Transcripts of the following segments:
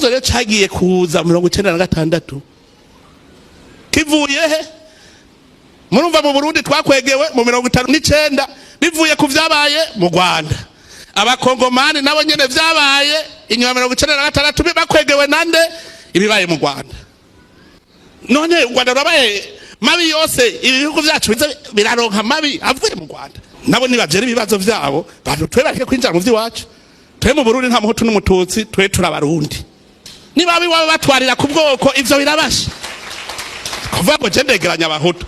kibazo rero cagiye kuza 1996 kivuye he? Murumva mu Burundi twakwegewe mu 1959 bivuye ku vyabaye mu Rwanda. Abakongomani nabo nyene vyabaye inyuma 1996 bakwegewe nande ibibaye mu Rwanda. None u Rwanda rwabaye mabi yose ibihugu vyacu biraronka mabi avuye mu Rwanda. Nabo nibajera ibibazo vyabo twe bareke kwinjira mu vy'iwacu. Twe mu Burundi nta muhutu n'umututsi, twe turabarundi. Niba biwabo batwarira ku bwoko ivyo birabasha. Kuvuga ngo ndegeranya abahutu,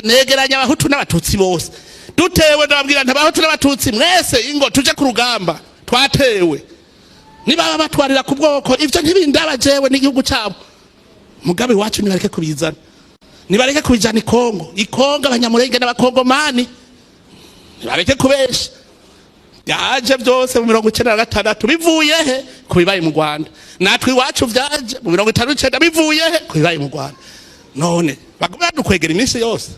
negeranya abahutu n'abatutsi bose. Dutewe ndababwira ntabahutu n'abatutsi mwese ingo tuje ku rugamba twatewe. Niba batwarira ku bwoko ivyo ntibindabajewe n'igihugu cyabo. Mugabe wacu nibareke kubizana. Nibareke kubijana ikongo abanyamurenge n'abakongomani. Nibareke kubeshya. Yaje byose mu 1996 bivuye he kubibaye mu Rwanda. Natwe iwacu vyaje mu 1959 bivuye he kubibaye mu Rwanda. None baguma dukwegera iminsi yose.